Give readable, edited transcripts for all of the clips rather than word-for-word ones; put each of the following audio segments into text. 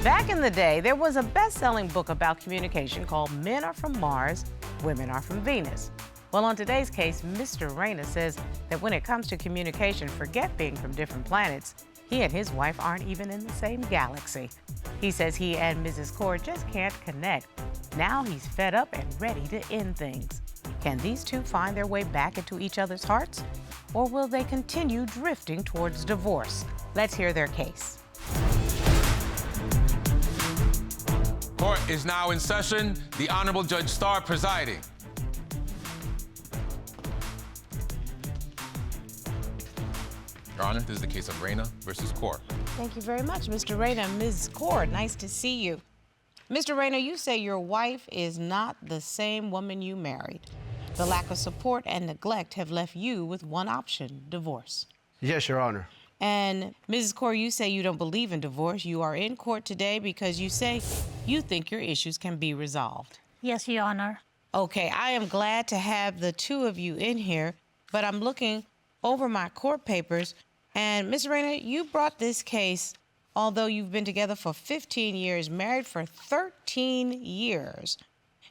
Back in the day, there was a best-selling book about communication called Men Are From Mars, Women Are From Venus. Well, on today's case, Mr. Raina says that when it comes to communication, forget being from different planets. He and his wife aren't even in the same galaxy. He says he and Mrs. Kaur just can't connect. Now he's fed up and ready to end things. Can these two find their way back into each other's hearts? Or will they continue drifting towards divorce? Let's hear their case. Court is now in session. The Honorable Judge Starr presiding. Your Honor, this is the case of Raina versus Kaur. Thank you very much, Mr. Raina. Ms. Kaur, nice to see you. Mr. Raina, you say your wife is not the same woman you married. The lack of support and neglect have left you with one option, divorce. Yes, Your Honor. And Mrs. Kaur, you say you don't believe in divorce. You are in court today because you say you think your issues can be resolved. Yes, Your Honor. Okay, I am glad to have the two of you in here, but I'm looking over my court papers, and Ms. Raina, you brought this case, although you've been together for 15 years, married for 13 years,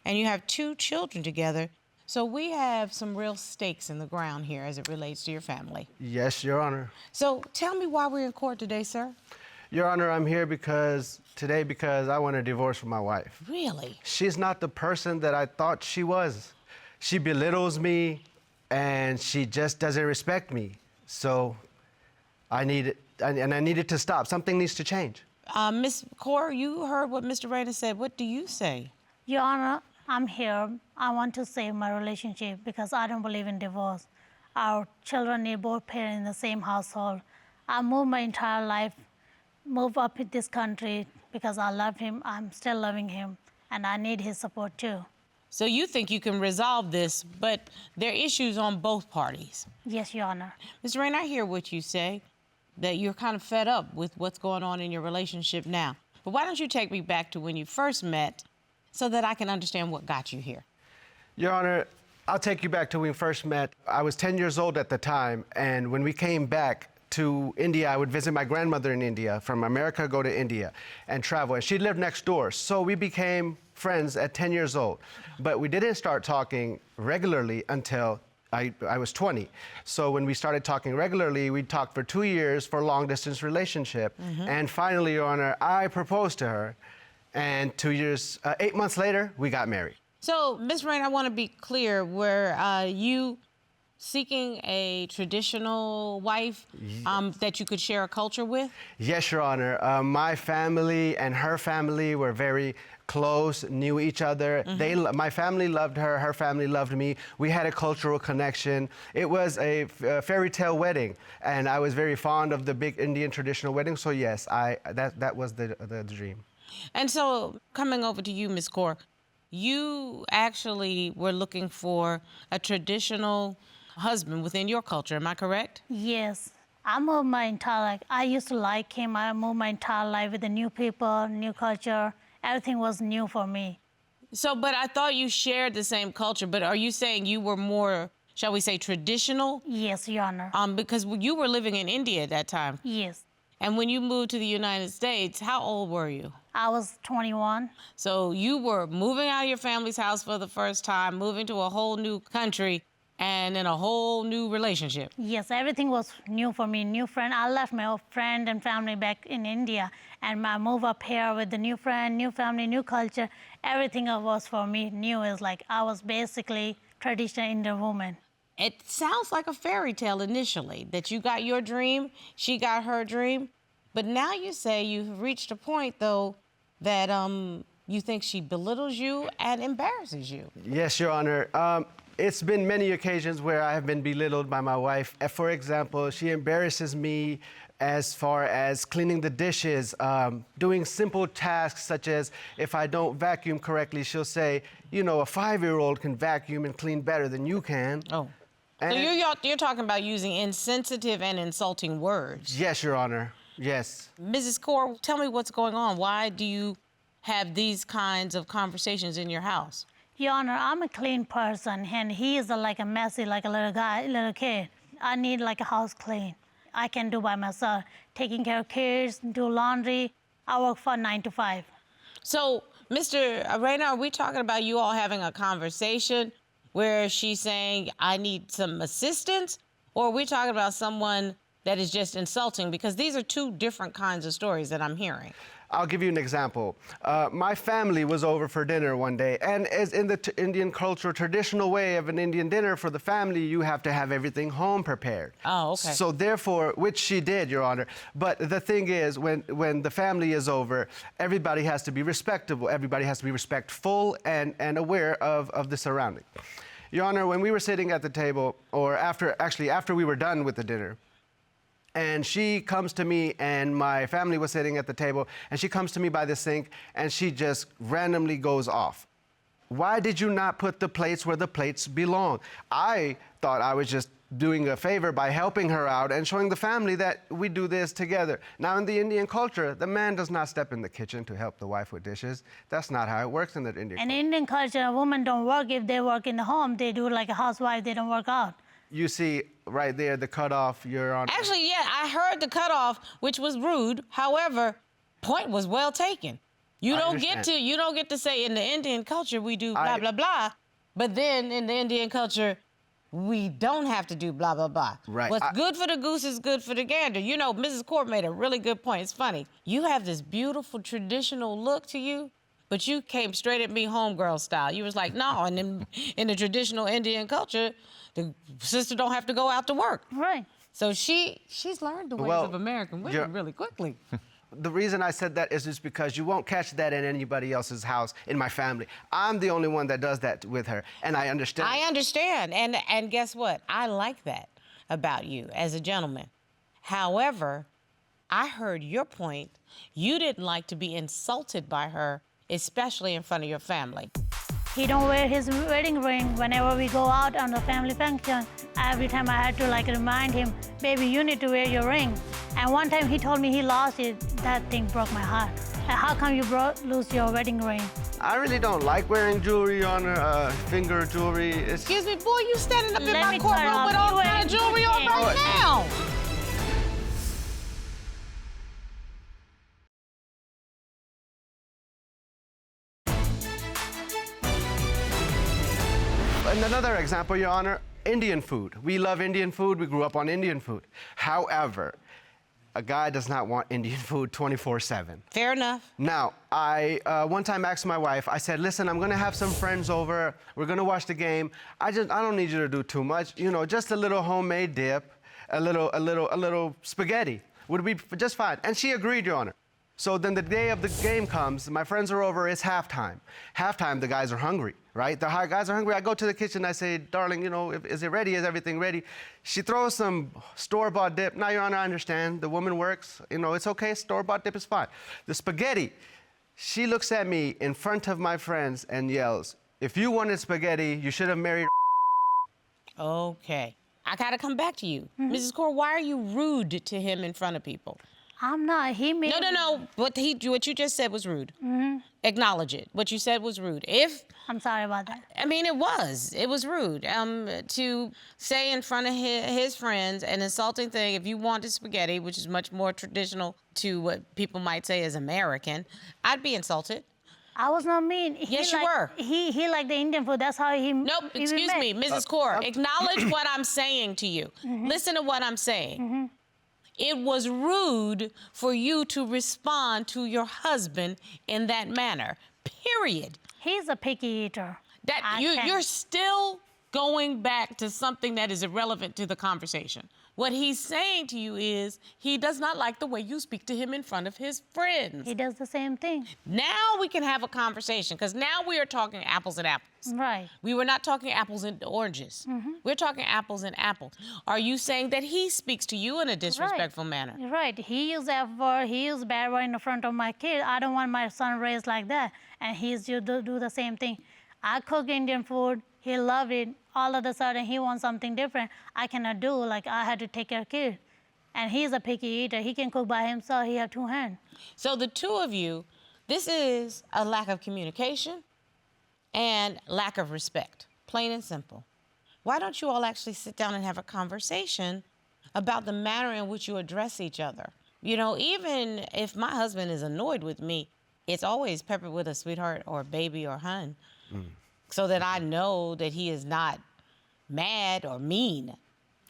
and you have 2 children together. So we have some real stakes in the ground here as it relates to your family. Yes, Your Honor. So tell me why we're in court today, sir. Your Honor, I'm here because I want a divorce from my wife. Really? She's not the person that I thought she was. She belittles me, and she just doesn't respect me. So I need it to stop. Something needs to change. Ms. Kaur, you heard what Mr. Raina said. What do you say? Your Honor, I'm here. I want to save my relationship because I don't believe in divorce. Our children need both parents in the same household. I moved my entire life, moved up in this country because I love him. I'm still loving him, and I need his support too. So you think you can resolve this, but there are issues on both parties. Yes, Your Honor. Mr. Rain, I hear what you say, that you're kind of fed up with what's going on in your relationship now. But why don't you take me back to when you first met so that I can understand what got you here? Your Honor, I'll take you back to when we first met. I was 10 years old at the time, and when we came back to India, I would visit my grandmother in India. From America, go to India and travel. And she lived next door. So we became friends at 10 years old. But we didn't start talking regularly until I was 20. So when we started talking regularly, we talked for 2 years for a long-distance relationship. And finally, Your Honor, I proposed to her. And 8 months later, we got married. So, Ms. Rain, I want to be clear. Were you seeking a traditional wife that you could share a culture with? Yes, Your Honor. My family and her family were very close, knew each other. My family loved her, her family loved me. We had a cultural connection. It was a fairy tale wedding, and I was very fond of the big Indian traditional wedding. So yes, that was the dream. And so, coming over to you, Ms. Kaur, you actually were looking for a traditional husband within your culture, am I correct? Yes. I moved my entire life. I used to like him. I moved my entire life with the new people, new culture. Everything was new for me. So, but I thought you shared the same culture, but are you saying you were more, shall we say, traditional? Yes, Your Honor. Because you were living in India at that time. Yes. And when you moved to the United States, how old were you? I was 21. So you were moving out of your family's house for the first time, moving to a whole new country, and in a whole new relationship. Yes, everything was new for me. New friend. I left my old friend and family back in India, and I moved up here with the new friend, new family, new culture. Everything was for me new. Is like I was basically traditional Indian woman. It sounds like a fairy tale initially, that you got your dream, she got her dream. But now you say you've reached a point, though, that you think she belittles you and embarrasses you. Yes, Your Honor. It's been many occasions where I have been belittled by my wife. For example, she embarrasses me as far as cleaning the dishes, doing simple tasks such as if I don't vacuum correctly, she'll say, you know, a 5-year-old can vacuum and clean better than you can. Oh. And so you're talking about using insensitive and insulting words. Yes, Your Honor. Yes. Mrs. Kaur, tell me what's going on. Why do you have these kinds of conversations in your house? Your Honor, I'm a clean person, and he is like a messy, like a little kid. I need like a house clean. I can do by myself, taking care of kids, do laundry. I work for 9 to 5. So, Mr. Raina, are we talking about you all having a conversation where she's saying, I need some assistance? Or are we talking about someone that is just insulting? Because these are two different kinds of stories that I'm hearing. I'll give you an example. My family was over for dinner one day, and as in the Indian culture, traditional way of an Indian dinner for the family, you have to have everything home prepared. Oh, okay. So therefore, which she did, Your Honor. But the thing is, when the family is over, everybody has to be respectable. Everybody has to be respectful and aware of the surrounding. Your Honor, when we were sitting at the table, or after we were done with the dinner, and she comes to me, and my family was sitting at the table, and she comes to me by the sink, and she just randomly goes off. Why did you not put the plates where the plates belong? I thought I was just doing a favor by helping her out and showing the family that we do this together. Now, in the Indian culture, the man does not step in the kitchen to help the wife with dishes. That's not how it works in the Indian culture. In Indian culture, a woman don't work. If they work in the home, they do like a housewife, they don't work out. You see right there the cutoff, Your Honor. Actually, yeah, I heard the cutoff, which was rude. However, point was well taken. You don't get to say in the Indian culture we do blah blah blah, but then in the Indian culture we don't have to do blah blah blah. Right. What's good for the goose is good for the gander. You know, Mrs. Kaur made a really good point. It's funny. You have this beautiful traditional look to you, but you came straight at me homegirl style. You was like, no, and in the traditional Indian culture, the sister don't have to go out to work. Right. So she's learned the ways of American women really quickly. The reason I said that is just because you won't catch that in anybody else's house in my family. I'm the only one that does that with her, and I understand. I understand, and guess what? I like that about you as a gentleman. However, I heard your point. You didn't like to be insulted by her, especially in front of your family. He don't wear his wedding ring whenever we go out on the family function. Every time I had to like remind him, baby, you need to wear your ring. And one time he told me he lost it. That thing broke my heart. And how come you lose your wedding ring? I really don't like wearing jewelry on her, finger jewelry. Excuse me, boy, you standing up in Let my me courtroom turn with off. all You kind of ain't jewelry on right now. And another example, Your Honor, Indian food. We love Indian food. We grew up on Indian food. However, a guy does not want Indian food 24/7. Fair enough. Now, I one time asked my wife, I said, listen, I'm gonna have some friends over. We're gonna watch the game. I don't need you to do too much. You know, just a little homemade dip, a little spaghetti would be just fine. And she agreed, Your Honor. So then the day of the game comes, my friends are over, it's halftime. Halftime, the guys are hungry, right? The guys are hungry. I go to the kitchen, I say, darling, you know, is it ready? Is everything ready? She throws some store-bought dip. Now, Your Honor, I understand. The woman works. You know, it's okay. Store-bought dip is fine. The spaghetti, she looks at me in front of my friends and yells, if you wanted spaghetti, you should have married. Okay. I gotta come back to you. Mrs. Kaur, why are you rude to him in front of people? I'm not. He made No. What you just said was rude. Acknowledge it. What you said was rude. I'm sorry about that. I mean, it was rude. To say in front of his friends an insulting thing, if you wanted spaghetti, which is much more traditional to what people might say is American, I'd be insulted. I was not mean. Yes, you were. He liked the Indian food. That's how he. Nope, excuse me, Mrs. Kaur. Acknowledge what I'm saying to you. Listen to what I'm saying. It was rude for you to respond to your husband in that manner, period. He's a picky eater. You're still going back to something that is irrelevant to the conversation. What he's saying to you is he does not like the way you speak to him in front of his friends. He does the same thing. Now we can have a conversation, because now we are talking apples and apples. Right. We were not talking apples and oranges. We're talking apples and apples. Are you saying that he speaks to you in a disrespectful manner? Right. He used F word, he used bad word in the front of my kid. I don't want my son raised like that. And he's to do the same thing. I cook Indian food. He loved it. All of a sudden, he wants something different. I cannot do. Like, I had to take care of kids. And he's a picky eater. He can cook by himself. He has 2 hands. So the two of you, this is a lack of communication and lack of respect, plain and simple. Why don't you all actually sit down and have a conversation about the manner in which you address each other? You know, even if my husband is annoyed with me, it's always peppered with a sweetheart or baby or hun, so that I know that he is not mad or mean.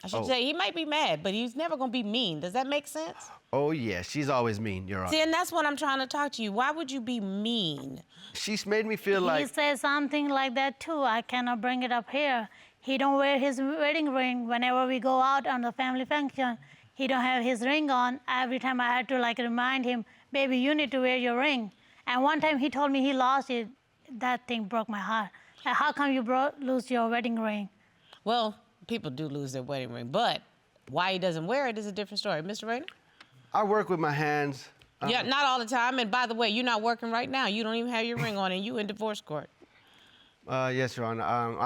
I should say he might be mad, but he's never gonna be mean. Does that make sense? Oh, yeah, she's always mean, Your Honor. See, and that's what I'm trying to talk to you. Why would you be mean? She's made me feel He like... says something like that too. I cannot bring it up here. He don't wear his wedding ring whenever we go out on the family function. He don't have his ring on. Every time I had to like remind him, baby, you need to wear your ring. And one time he told me he lost it. That thing broke my heart. Like, how come you lose your wedding ring? Well, people do lose their wedding ring, but why he doesn't wear it is a different story. Mr. Raina? I work with my hands. Yeah, not all the time. And by the way, you're not working right now. You don't even have your ring on, and you in divorce court. Yes, Your Honor.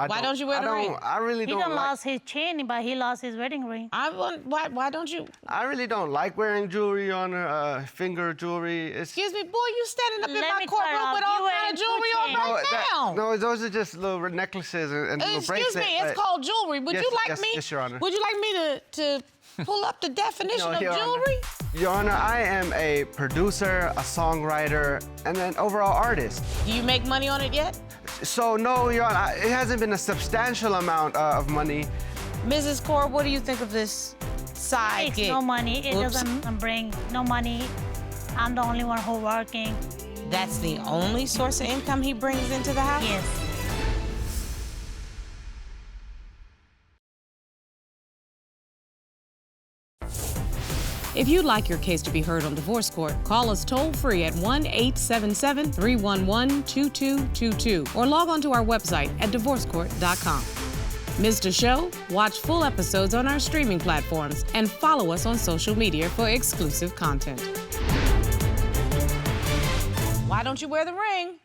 Why don't you wear the ring? I really He don't like... lost his chain, but he lost his wedding ring. Why don't you? I really don't like wearing jewelry, Your Honor. Finger jewelry. Excuse me, boy, you standing up in Let my me courtroom cut with off. all You kind of wearing jewelry two on chains. right now. No, those are just little necklaces and little bracelets. Excuse me, it's called jewelry. Would Yes, you like yes, me? yes, Your Honor. Would you like me to pull up the definition No, of Your Honor. jewelry? Your Honor, I am a producer, a songwriter, and an overall artist. Do you make money on it yet? So, no, Your Honor, it hasn't been a substantial amount of money. Mrs. Kaur, what do you think of this side It's gig? no money. It Oops. doesn't bring no money. I'm the only one who working. That's the only source of income he brings into the house? Yes. If you'd like your case to be heard on divorce court, call us toll-free at 1-877-311-2222 or log on to our website at divorcecourt.com. Missed a show? Watch full episodes on our streaming platforms and follow us on social media for exclusive content. Why don't you wear the ring?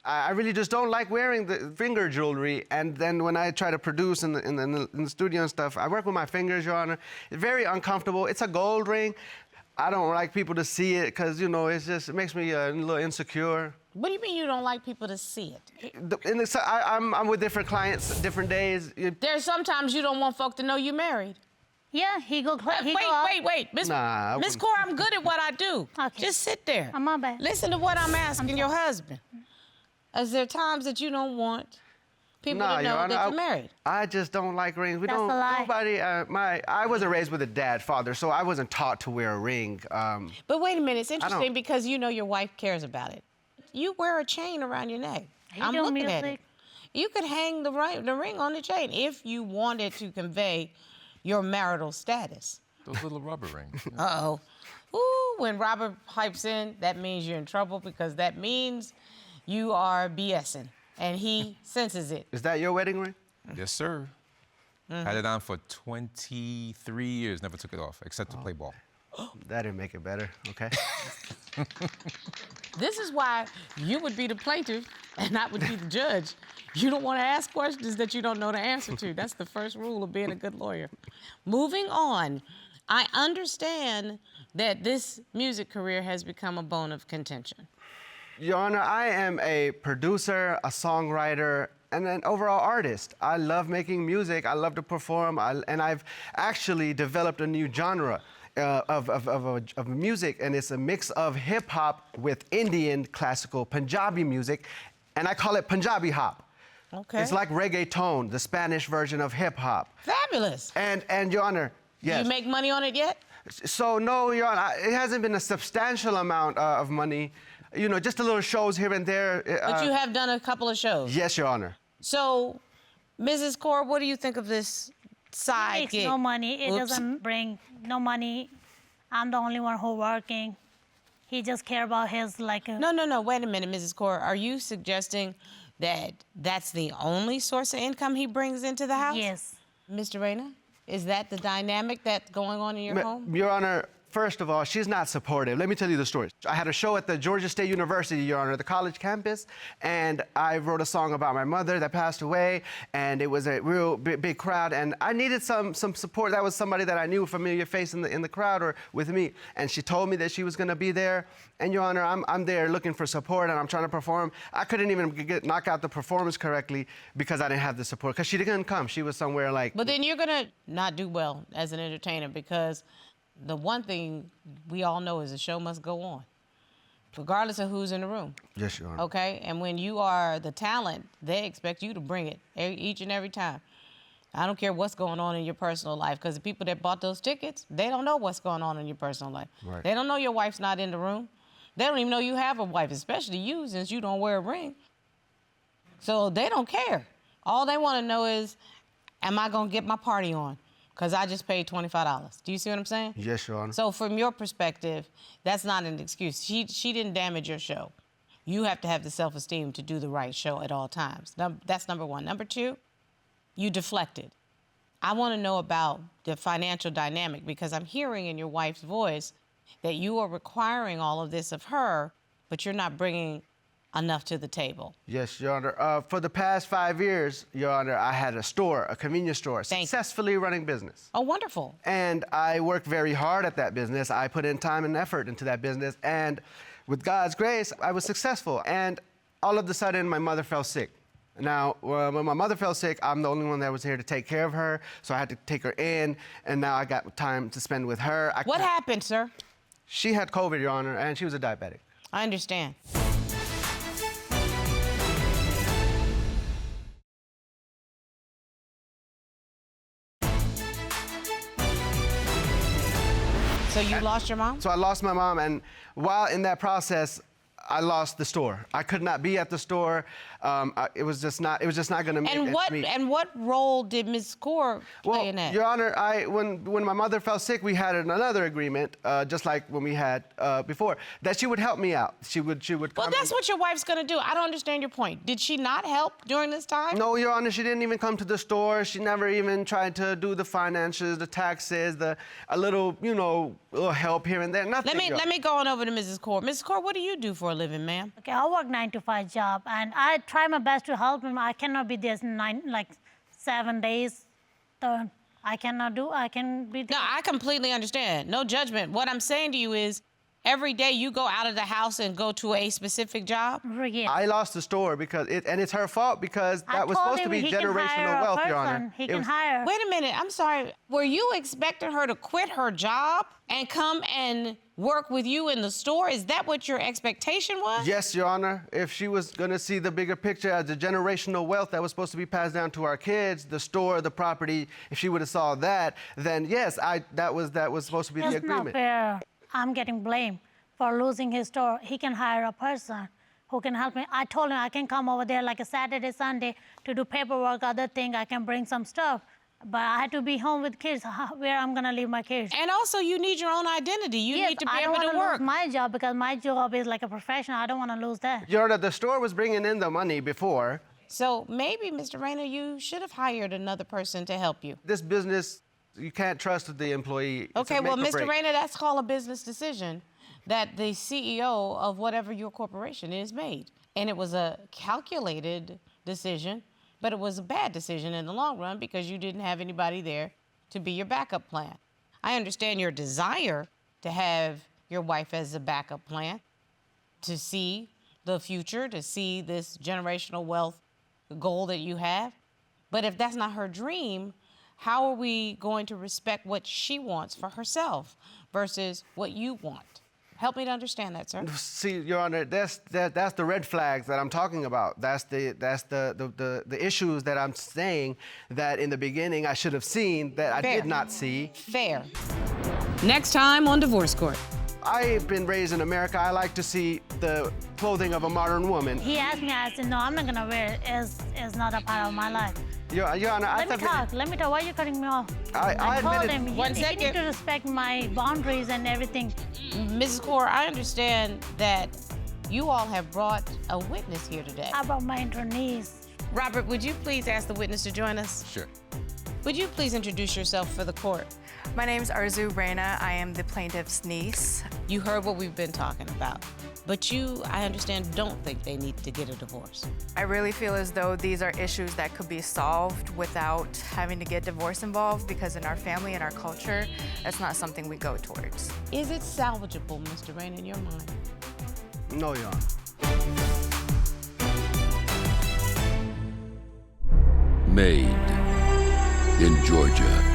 I really just don't like wearing the finger jewelry. And then when I try to produce in the studio and stuff, I work with my fingers, Your Honor. It's very uncomfortable. It's a gold ring. I don't like people to see it because, you know, it makes me a little insecure. What do you mean you don't like people to see it? I'm with different clients, different days. There's sometimes you don't want folk to know you're married. Yeah, he go out. Wait. Miss Kaur, I'm good at what I do. Okay. Just sit there. My bad. Listen to what I'm asking your husband. Is there times that you don't want people to know that you're married? I just don't like rings. That's a lie. Nobody, I wasn't raised with a father, so I wasn't taught to wear a ring. But wait a minute, it's interesting because you know your wife cares about it. You wear a chain around your neck. I'm looking at it. You could hang the ring on the chain if you wanted to convey your marital status. Those little rubber rings. Uh-oh. Ooh, when Robert pipes in, that means you're in trouble because that means you are BSing, and he senses it. Is that your wedding ring? Yes, sir. Had it on for 23 years, never took it off, except to play ball. That didn't make it better, okay? This is why you would be the plaintiff and I would be the judge. You don't want to ask questions that you don't know the answer to. That's the first rule of being a good lawyer. Moving on, I understand that this music career has become a bone of contention. Your Honor, I am a producer, a songwriter, and an overall artist. I love making music. I love to perform, and I've actually developed a new genre of music, and it's a mix of hip hop with Indian classical Punjabi music, and I call it Punjabi hop. Okay. It's like reggaeton, the Spanish version of hip hop. Fabulous. And Your Honor, yes. Do you make money on it yet? So no, Your Honor, it hasn't been a substantial amount of money. You know, just a little shows here and there. But you have done a couple of shows. Yes, Your Honor. So, Mrs. Kaur, what do you think of this side It's gig? no money. It Oops. doesn't bring no money. I'm the only one who working. He just care about his like. No. Wait a minute, Mrs. Kaur. Are you suggesting that that's the only source of income he brings into the house? Yes. Mr. Raina, is that the dynamic that's going on in your home? Your Honor, first of all, she's not supportive. Let me tell you the story. I had a show at the Georgia State University, Your Honor, the college campus, and I wrote a song about my mother that passed away, and it was a real big crowd, and I needed some support. That was somebody that I knew, a familiar face in the crowd or with me, and she told me that she was going to be there, and Your Honor, I'm there looking for support, and I'm trying to perform. I couldn't even knock out the performance correctly because I didn't have the support, because she didn't come. She was somewhere like... But then you're going to not do well as an entertainer because the one thing we all know is the show must go on, regardless of who's in the room. Yes, Your Honor. Okay? And when you are the talent, they expect you to bring it each and every time. I don't care what's going on in your personal life, because the people that bought those tickets, they don't know what's going on in your personal life. Right. They don't know your wife's not in the room. They don't even know you have a wife, especially you, since you don't wear a ring. So they don't care. All they want to know is, am I going to get my party on? Because I just paid $25. Do you see what I'm saying? Yes, Your Honor. So from your perspective, that's not an excuse. She didn't damage your show. You have to have the self-esteem to do the right show at all times. That's number one. Number two, you deflected. I want to know about the financial dynamic, because I'm hearing in your wife's voice that you are requiring all of this of her, but you're not bringing enough to the table. Yes, Your Honor. For the past 5 years, Your Honor, I had a store, a convenience store, successfully running business. Oh, wonderful. And I worked very hard at that business. I put in time and effort into that business. And with God's grace, I was successful. And all of a sudden, my mother fell sick. Now, when my mother fell sick, I'm the only one that was here to take care of her. So I had to take her in. And now I got time to spend with her. What happened, sir? She had COVID, Your Honor, and she was a diabetic. I understand. So you lost your mom? So I lost my mom, and while in that process, I lost the store. I could not be at the store. It was just not going to make ends meet. And what role did Ms. Kaur play in that? Your Honor, when my mother fell sick, we had another agreement, just like when we had before, that she would help me out. She would. Well, that's what your wife's gonna do. I don't understand your point. Did she not help during this time? No, Your Honor, she didn't even come to the store. She never even tried to do the finances, the taxes, a little, little help here and there. Nothing. Let me go on over to Mrs. Kaur. Mrs. Kaur, what do you do for a living, ma'am? Okay, I work 9 to 5 job, and I try my best to help him. I cannot be there 7 days. So I can be there. No, I completely understand. No judgment. What I'm saying to you is, every day you go out of the house and go to a specific job? Yeah. I lost the store because it's her fault, because that was supposed to be generational wealth, Your Honor. He can hire. Wait a minute, I'm sorry. Were you expecting her to quit her job and come and work with you in the store? Is that what your expectation was? Yes, Your Honor. If she was going to see the bigger picture as the generational wealth that was supposed to be passed down to our kids, the store, the property, if she would have saw that, then yes, that was supposed to be the agreement. It's not fair. I'm getting blamed for losing his store. He can hire a person who can help me. I told him I can come over there like a Saturday, Sunday to do paperwork, other thing. I can bring some stuff. But I had to be home with kids. Where I'm gonna leave my kids? And also, you need your own identity. You need to be able to work. I don't want to lose my job, because my job is like a professional. I don't want to lose that. Your Honor, the store was bringing in the money before. So maybe, Mr. Raina, you should have hired another person to help you. This business, you can't trust the employee. Okay, well, Mr. Raina, that's called a business decision that the CEO of whatever your corporation is made. And it was a calculated decision, but it was a bad decision in the long run, because you didn't have anybody there to be your backup plan. I understand your desire to have your wife as a backup plan, to see the future, to see this generational wealth goal that you have. But if that's not her dream, how are we going to respect what she wants for herself versus what you want? Help me to understand that, sir. See, Your Honor, that's the red flags that I'm talking about. That's the issues that I'm saying that in the beginning I should have seen that I did not see. Fair. Next time on Divorce Court. I've been raised in America. I like to see the clothing of a modern woman. He asked me, I said, no, I'm not gonna wear it. It's not a part of my life. Your Honor, Let me talk. Why are you cutting me off? I told him, One he second. need to respect my boundaries and everything. Mrs. Kaur, I understand that you all have brought a witness here today. I brought my niece. Robert, would you please ask the witness to join us? Sure. Would you please introduce yourself for the court? My name's Raina. I am the plaintiff's niece. You heard what we've been talking about, but you, I understand, don't think they need to get a divorce. I really feel as though these are issues that could be solved without having to get divorce involved, because in our family and our culture, that's not something we go towards. Is it salvageable, Mr. Raina, in your mind? No, Your Honor. Made in Georgia.